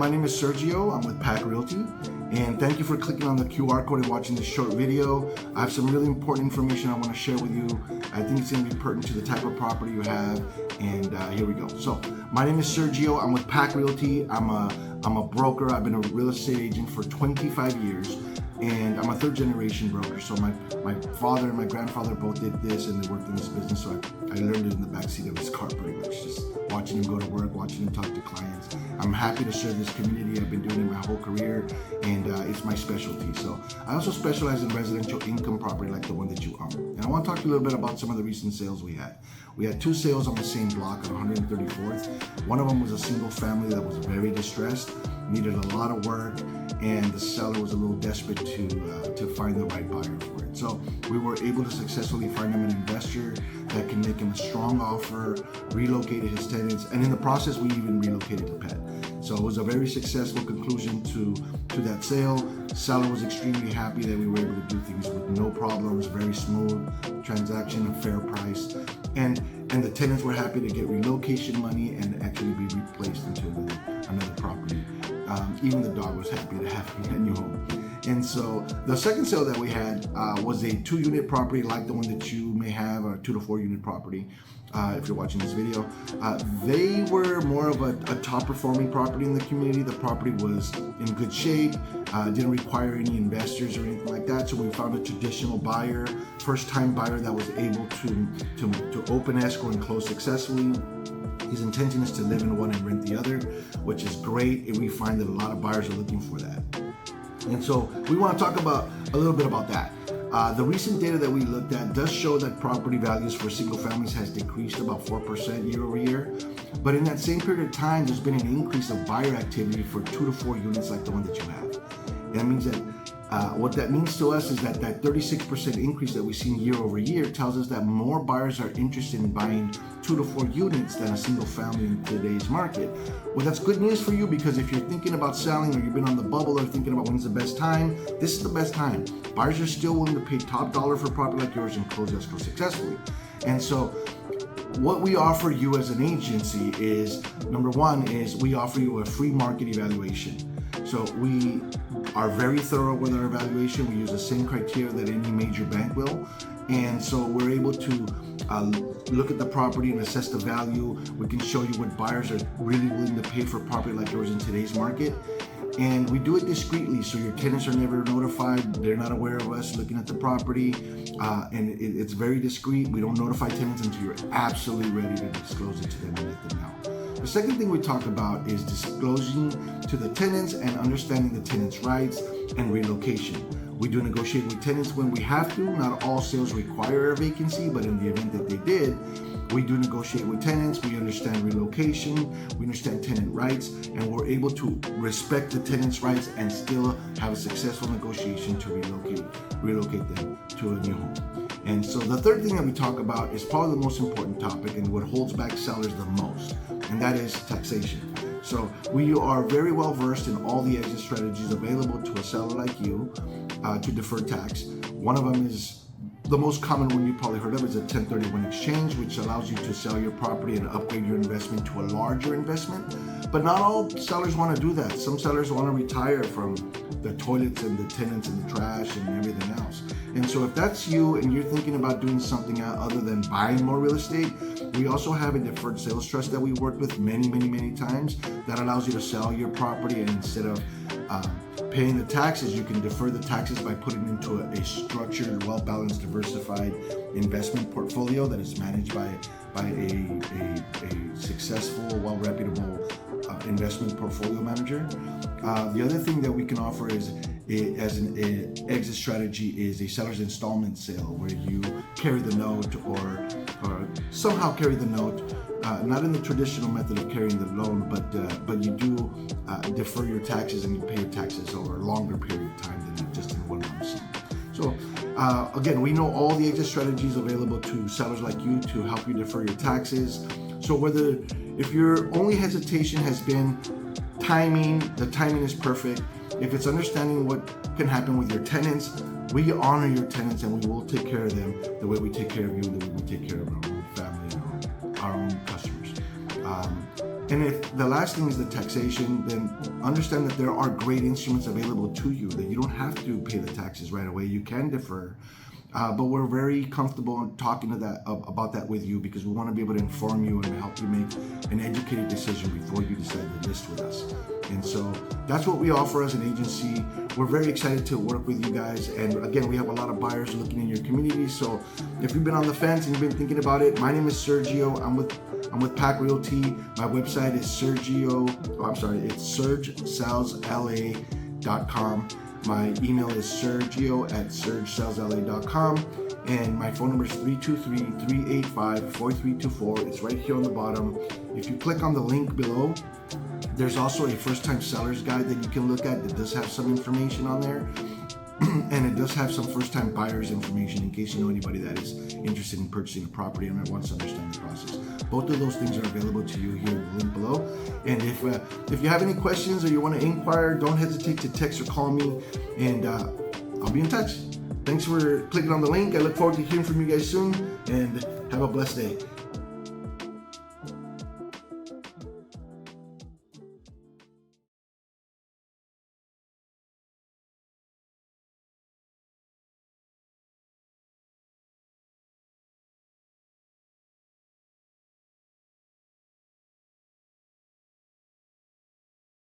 My name is Sergio. I'm with Pack Realty, and thank you for clicking on the QR code and watching this short video. I have some really important information I want to share with you. I think it's going to be pertinent to the type of property you have, and here we go. So, my name is Sergio. I'm with Pack Realty. I'm a broker. I've been a real estate agent for 25 years, and I'm a third generation broker. So my father and my grandfather both did this, and they worked in this business. So I learned it in the backseat of his car, pretty much, just watching him go to work, watching him talk to clients. I'm happy to serve this community. I've been doing it my whole career, and it's my specialty. So I also specialize in residential income property like the one that you own. And I want to talk to you a little bit about some of the recent sales we had. We had two sales on the same block on 134th. One of them was a single family that was very distressed, needed a lot of work, and the seller was a little desperate to find the right buyer for it. So we were able to successfully find him an investor that can make him a strong offer, relocated his tenants, and in the process we even relocated the pet. So it was a very successful conclusion to that sale. The seller was extremely happy that we were able to do things with no problems, very smooth transaction, a fair price, and the tenants were happy to get relocation money and actually be replaced into another property. Even the dog was happy to have a new home. And so the second sale that we had was a 2-unit property like the one that you may have, or a 2 to 4 unit property. If you're watching this video, they were more of a top performing property in the community. The property was in good shape, didn't require any investors or anything like that. So we found a traditional buyer, first time buyer that was able to open escrow and close successfully. His intention is to live in one and rent the other, which is great. And we find that a lot of buyers are looking for that. And so we want to talk about a little bit about that. The recent data that we looked at does show that property values for single families has decreased about 4% year over year. But in that same period of time, there's been an increase of buyer activity for 2 to 4 units like the one that you have. And that means that what that means to us is that 36% increase that we've seen year over year tells us that more buyers are interested in buying 2 to 4 units than a single family in today's market. Well, that's good news for you, because if you're thinking about selling, or you've been on the bubble, or thinking about when's the best time, this is the best time. Buyers are still willing to pay top dollar for property like yours and close escrow successfully. And so what we offer you as an agency is, number one, is we offer you a free market evaluation. So we are very thorough with our evaluation. We use the same criteria that any major bank will. And so we're able to look at the property and assess the value. We can show you what buyers are really willing to pay for property like yours in today's market. And we do it discreetly, so your tenants are never notified. They're not aware of us looking at the property. And it's very discreet. We don't notify tenants until you're absolutely ready to disclose it to them and let them know. The second thing we talk about is disclosing to the tenants and understanding the tenants' rights and relocation. We do negotiate with tenants when we have to. Not all sales require a vacancy, but in the event that they did, we do negotiate with tenants. We understand relocation, we understand tenant rights, and we're able to respect the tenants' rights and still have a successful negotiation to relocate them to a new home. And so the third thing that we talk about is probably the most important topic and what holds back sellers the most, and that is taxation. So we are very well versed in all the exit strategies available to a seller like you to defer tax. One of them is the most common one you probably heard of, is a 1031 exchange, which allows you to sell your property and upgrade your investment to a larger investment. But not all sellers want to do that. Some sellers want to retire from the toilets and the tenants and the trash and everything else. And so if that's you and you're thinking about doing something other than buying more real estate, we also have a deferred sales trust that we worked with many times that allows you to sell your property, and instead of paying the taxes, you can defer the taxes by putting into a structured, well-balanced, diversified investment portfolio that is managed by a successful, well-reputable investment portfolio manager. The other thing that we can offer is as an exit strategy is a seller's installment sale, where you carry the note or somehow carry the note, not in the traditional method of carrying the loan, but you do defer your taxes, and you pay your taxes over a longer period of time than just in one lump sum. So again, we know all the exit strategies available to sellers like you to help you defer your taxes. So if your only hesitation has been timing, the timing is perfect. If it's understanding what can happen with your tenants, we honor your tenants, and we will take care of them the way we take care of you, the way we take care of our own family and our own customers. And if the last thing is the taxation, then understand that there are great instruments available to you, that you don't have to pay the taxes right away. You can defer. But we're very comfortable talking about that with you, because we want to be able to inform you and help you make an educated decision before you decide to list with us. And so that's what we offer as an agency. We're very excited to work with you guys. And again, we have a lot of buyers looking in your community. So if you've been on the fence and you've been thinking about it, my name is Sergio. I'm with Pack Realty. My website is it's sergsellsla.com. My email is sergio@sergsellsla.com, and my phone number is 323-385-4324. It's right here on the bottom. If you click on the link below, there's also a first-time seller's guide that you can look at that does have some information on there. And it does have some first-time buyers information in case you know anybody that is interested in purchasing a property and wants to understand the process. Both of those things are available to you here in the link below. And if you have any questions or you want to inquire, don't hesitate to text or call me, and I'll be in touch. Thanks for clicking on the link. I look forward to hearing from you guys soon, and have a blessed day.